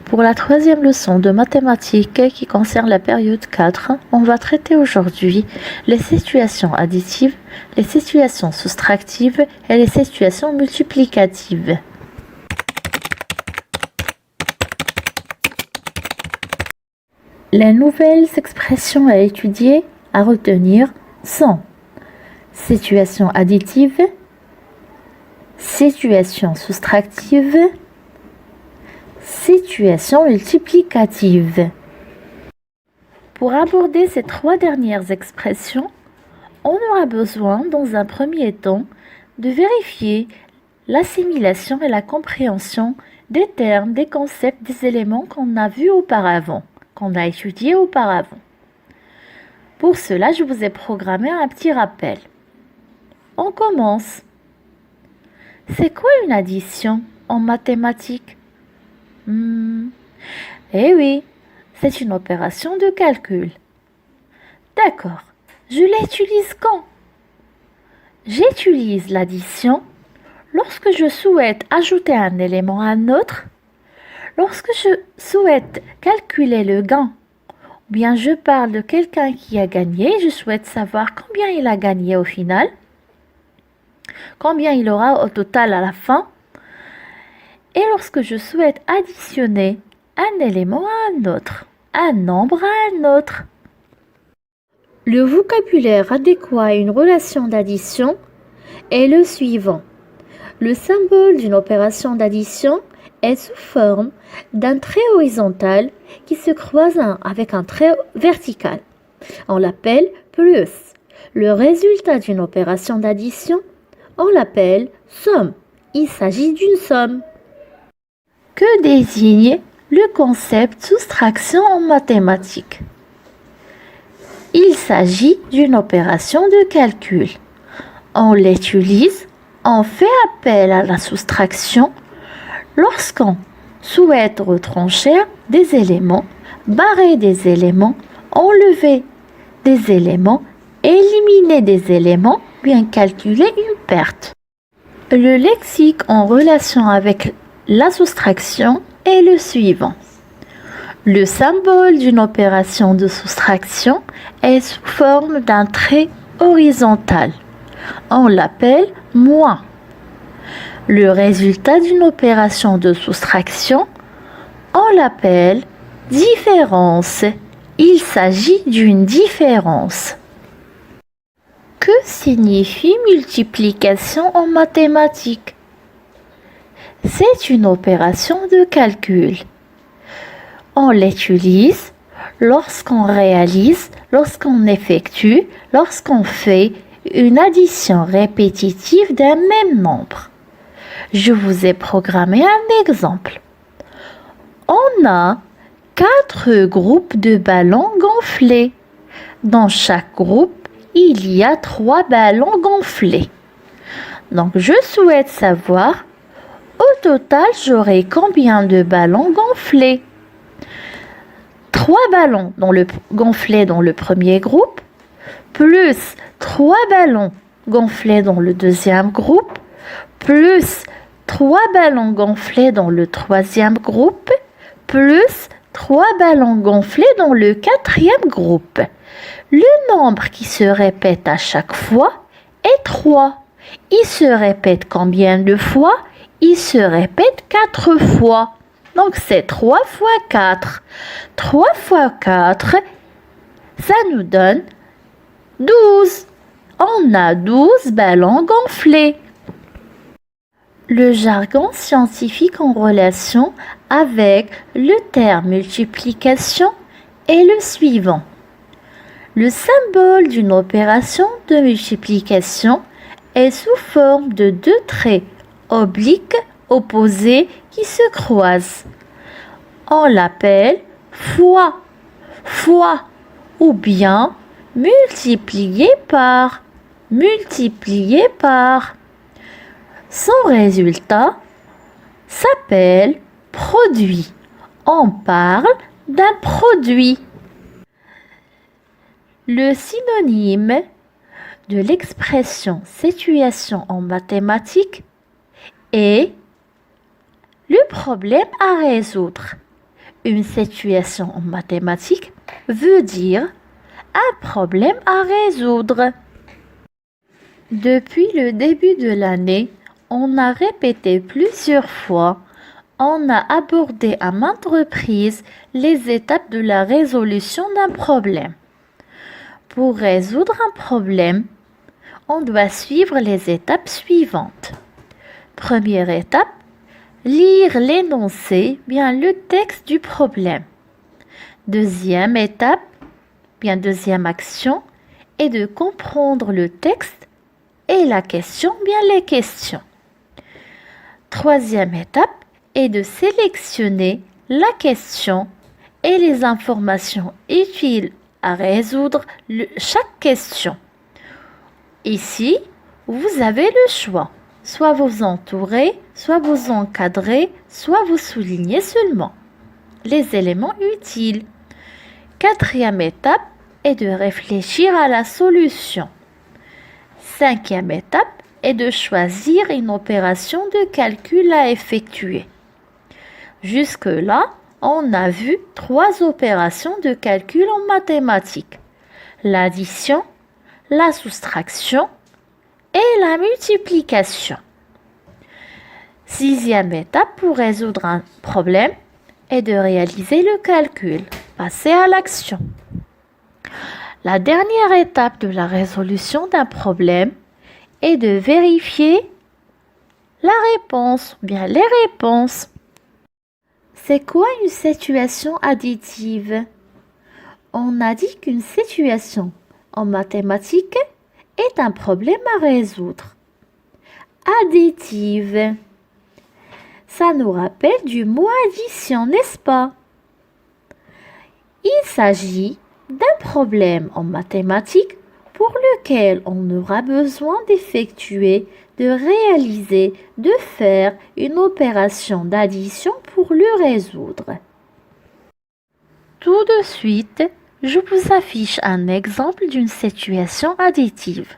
Pour la troisième leçon de mathématiques qui concerne la période 4, on va traiter aujourd'hui les situations additives, les situations soustractives et les situations multiplicatives. Les nouvelles expressions à étudier, à retenir sont situation additive, situation soustractive, situation multiplicative. Pour aborder ces trois dernières expressions, on aura besoin, dans un premier temps, de vérifier l'assimilation et la compréhension des termes, des concepts, des éléments qu'on a vus auparavant, qu'on a étudiés auparavant. Pour cela, je vous ai programmé un petit rappel. On commence. C'est quoi une addition en mathématiques? Eh oui, c'est une opération de calcul. D'accord, je l'utilise quand? J'utilise l'addition lorsque je souhaite ajouter un élément à un autre, lorsque je souhaite calculer le gain, ou bien je parle de quelqu'un qui a gagné, je souhaite savoir combien il a gagné au final, combien il aura au total à la fin, et lorsque je souhaite additionner un élément à un autre, un nombre à un autre. Le vocabulaire adéquat à une relation d'addition est le suivant. Le symbole d'une opération d'addition est sous forme d'un trait horizontal qui se croise avec un trait vertical. On l'appelle plus. Le résultat d'une opération d'addition, on l'appelle somme. Il s'agit d'une somme. Que désigne le concept soustraction en mathématiques? Il s'agit d'une opération de calcul. On l'utilise, on fait appel à la soustraction lorsqu'on souhaite retrancher des éléments, barrer des éléments, enlever des éléments, éliminer des éléments, bien calculer une perte. Le lexique en relation avec la soustraction est le suivant. Le symbole d'une opération de soustraction est sous forme d'un trait horizontal. On l'appelle moins. Le résultat d'une opération de soustraction, on l'appelle différence. Il s'agit d'une différence. Que signifie multiplication en mathématiques? C'est une opération de calcul. On l'utilise lorsqu'on réalise, lorsqu'on effectue, lorsqu'on fait une addition répétitive d'un même nombre. Je vous ai programmé un exemple. On a 4 groupes de ballons gonflés. Dans chaque groupe, il y a 3 ballons gonflés. Donc, je souhaite savoir, au total, j'aurai combien de ballons gonflés? 3 ballons gonflés dans le premier groupe, plus 3 ballons gonflés dans le deuxième groupe, plus 3 ballons gonflés dans le troisième groupe, plus 3 ballons gonflés dans le quatrième groupe. Le nombre qui se répète à chaque fois est 3. Il se répète combien de fois? Il se répète 4 fois. Donc c'est 3 fois 4. 3 fois 4, ça nous donne 12. On a 12 ballons gonflés. Le jargon scientifique en relation avec le terme multiplication est le suivant. Le symbole d'une opération de multiplication est sous forme de 2 traits obliques opposés qui se croisent. On l'appelle fois, fois, ou bien multiplié par, multiplié par. Son résultat s'appelle produit. On parle d'un produit. Le synonyme de l'expression situation en mathématiques est le problème à résoudre. Une situation en mathématiques veut dire un problème à résoudre. Depuis le début de l'année, on a répété plusieurs fois, on a abordé à maintes reprises les étapes de la résolution d'un problème. Pour résoudre un problème, on doit suivre les étapes suivantes. Première étape, lire l'énoncé, bien le texte du problème. Deuxième étape, bien deuxième action, est de comprendre le texte et la question, bien les questions. Troisième étape est de sélectionner la question et les informations utiles à résoudre chaque question. Ici, vous avez le choix. Soit vous entourez, soit vous encadrez, soit vous soulignez seulement les éléments utiles. Quatrième étape est de réfléchir à la solution. Cinquième étape est de choisir une opération de calcul à effectuer. Jusque-là, on a vu 3 opérations de calcul en mathématiques: l'addition, la soustraction et la multiplication. Sixième étape pour résoudre un problème est de réaliser le calcul, passer à l'action. La dernière étape de la résolution d'un problème est de vérifier la réponse, bien les réponses. C'est quoi une situation additive? On a dit qu'une situation en mathématiques est un problème à résoudre. Additive, ça nous rappelle du mot addition, n'est-ce pas? Il s'agit d'un problème en mathématiques pour lequel on aura besoin d'effectuer, de réaliser, de faire une opération d'addition pour le résoudre. Tout de suite, je vous affiche un exemple d'une situation additive.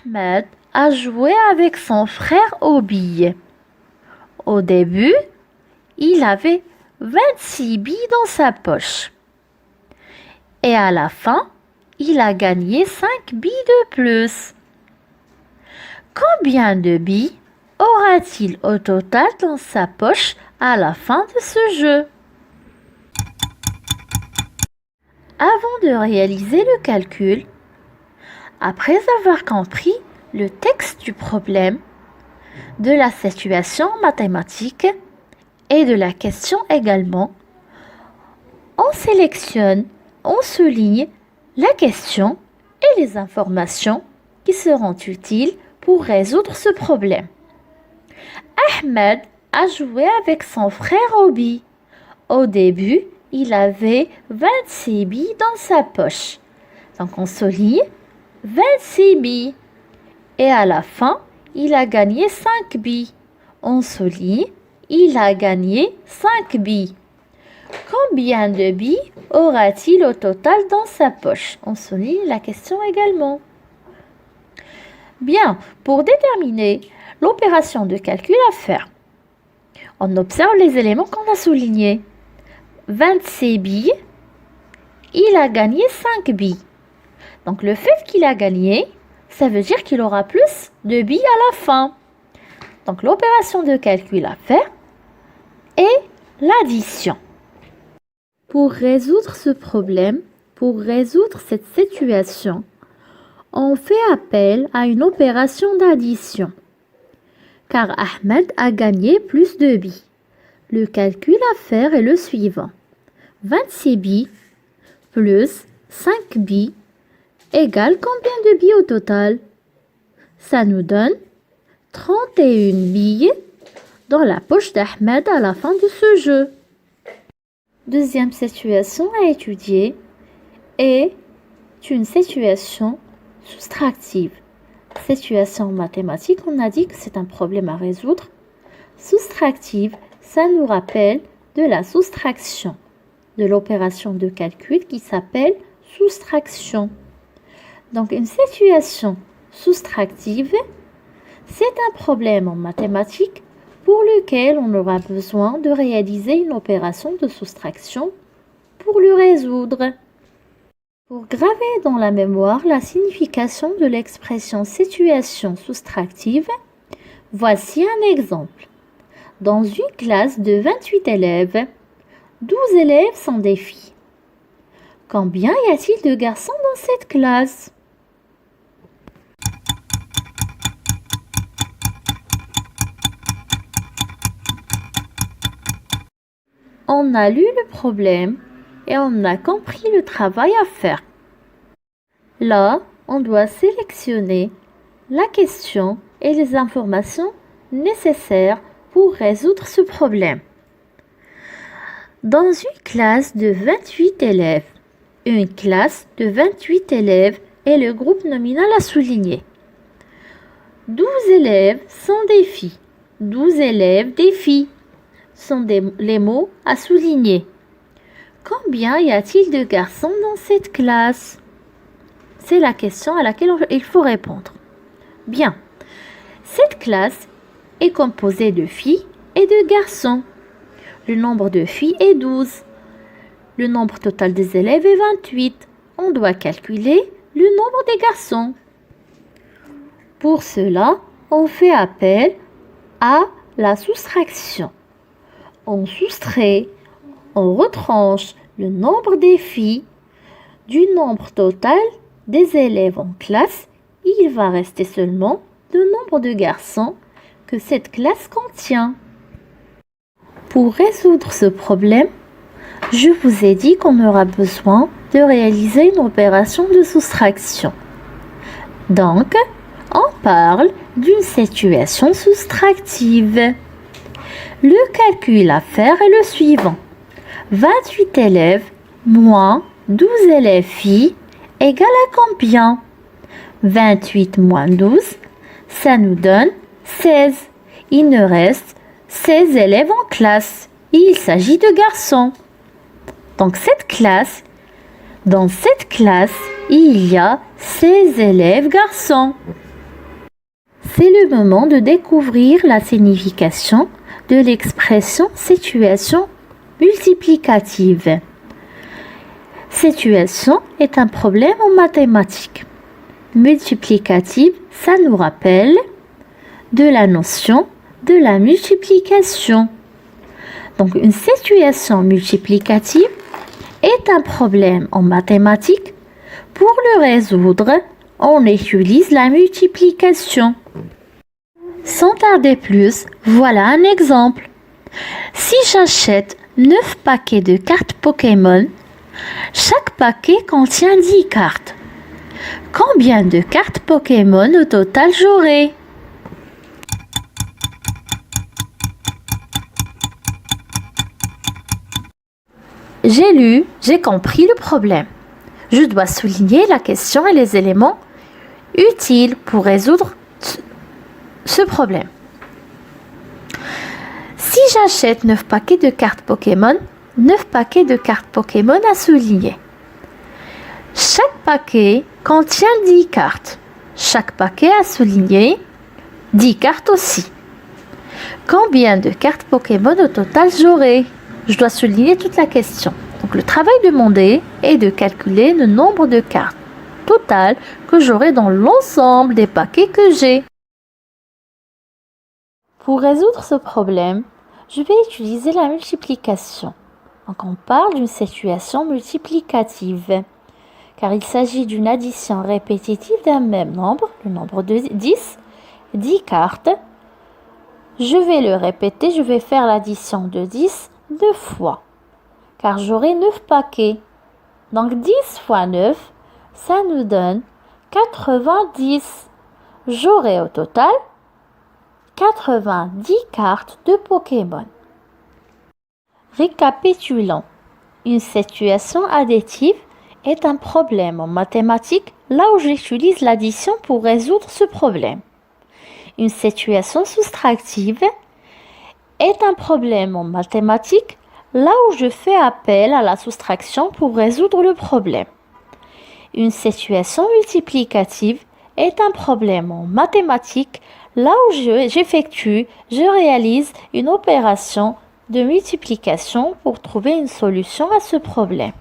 Ahmed a joué avec son frère aux billes. Au début, il avait 26 billes dans sa poche. Et à la fin, il a gagné 5 billes de plus. Combien de billes aura-t-il au total dans sa poche à la fin de ce jeu? Avant de réaliser le calcul, après avoir compris le texte du problème, de la situation mathématique et de la question également, on sélectionne, on souligne la question et les informations qui seront utiles pour résoudre ce problème. Ahmed a joué avec son frère aux billes. Au début, il avait 26 billes dans sa poche. Donc on souligne 26 billes. Et à la fin, il a gagné 5 billes. On souligne, il a gagné 5 billes. Combien de billes aura-t-il au total dans sa poche? On souligne la question également. Bien, pour déterminer l'opération de calcul à faire, on observe les éléments qu'on a soulignés. 26 billes, il a gagné 5 billes. Donc le fait qu'il a gagné, ça veut dire qu'il aura plus de billes à la fin. Donc l'opération de calcul à faire est l'addition. Pour résoudre ce problème, pour résoudre cette situation, on fait appel à une opération d'addition. Car Ahmed a gagné plus de billes. Le calcul à faire est le suivant. 26 billes plus 5 billes égale combien de billes au total? Ça nous donne 31 billes dans la poche d'Ahmed à la fin de ce jeu. Deuxième situation à étudier est une situation soustractive. Situation mathématique, on a dit que c'est un problème à résoudre. Soustractive, ça nous rappelle de la soustraction, de l'opération de calcul qui s'appelle soustraction. Donc une situation soustractive, c'est un problème en mathématiques pour lequel on aura besoin de réaliser une opération de soustraction pour le résoudre. Pour graver dans la mémoire la signification de l'expression situation soustractive, voici un exemple. Dans une classe de 28 élèves, 12 élèves sont des filles. Combien y a-t-il de garçons dans cette classe? On a lu le problème et on a compris le travail à faire. Là, on doit sélectionner la question et les informations nécessaires pour résoudre ce problème. Dans une classe de 28 élèves, une classe de 28 élèves est le groupe nominal à souligner. 12 élèves sont des filles. 12 élèves des filles sont les mots à souligner. Combien y a-t-il de garçons dans cette classe? C'est la question à laquelle il faut répondre. Bien, cette classe est composée de filles et de garçons. Le nombre de filles est 12. Le nombre total des élèves est 28. On doit calculer le nombre des garçons. Pour cela, on fait appel à la soustraction. On soustrait, on retranche le nombre des filles du nombre total des élèves en classe. Il va rester seulement le nombre de garçons que cette classe contient. Pour résoudre ce problème, je vous ai dit qu'on aura besoin de réaliser une opération de soustraction. Donc, on parle d'une situation soustractive. Le calcul à faire est le suivant. 28 élèves moins 12 élèves filles égale à combien? 28 moins 12, ça nous donne 16. Il nous reste 16 élèves en classe. Il s'agit de garçons. Donc dans cette classe, il y a 16 élèves garçons. C'est le moment de découvrir la signification de l'expression situation multiplicative. Situation est un problème en mathématiques. Multiplicative, ça nous rappelle de la notion de la multiplication. Donc une situation multiplicative est un problème en mathématiques. Pour le résoudre, on utilise la multiplication. Sans tarder plus, voilà un exemple. Si j'achète 9 paquets de cartes Pokémon, chaque paquet contient 10 cartes. Combien de cartes Pokémon au total j'aurai? J'ai lu, j'ai compris le problème. Je dois souligner la question et les éléments utiles pour résoudre ce problème. Si j'achète 9 paquets de cartes Pokémon, 9 paquets de cartes Pokémon à souligner. Chaque paquet contient 10 cartes. Chaque paquet à souligner 10 cartes aussi. Combien de cartes Pokémon au total j'aurai? Je dois souligner toute la question. Donc le travail demandé est de calculer le nombre de cartes totales que j'aurai dans l'ensemble des paquets que j'ai. Pour résoudre ce problème, je vais utiliser la multiplication. Donc on parle d'une situation multiplicative, car il s'agit d'une addition répétitive d'un même nombre, le nombre de 10 cartes. Je vais le répéter, je vais faire l'addition de 10 deux fois, car j'aurai 9 paquets. Donc 10 fois 9, ça nous donne 90. J'aurai au total 90 cartes de Pokémon. Récapitulons. Une situation additive est un problème en mathématiques là où j'utilise l'addition pour résoudre ce problème. Une situation soustractive est un problème en mathématiques là où je fais appel à la soustraction pour résoudre le problème. Une situation multiplicative est un problème en mathématiques Là où je réalise une opération de multiplication pour trouver une solution à ce problème.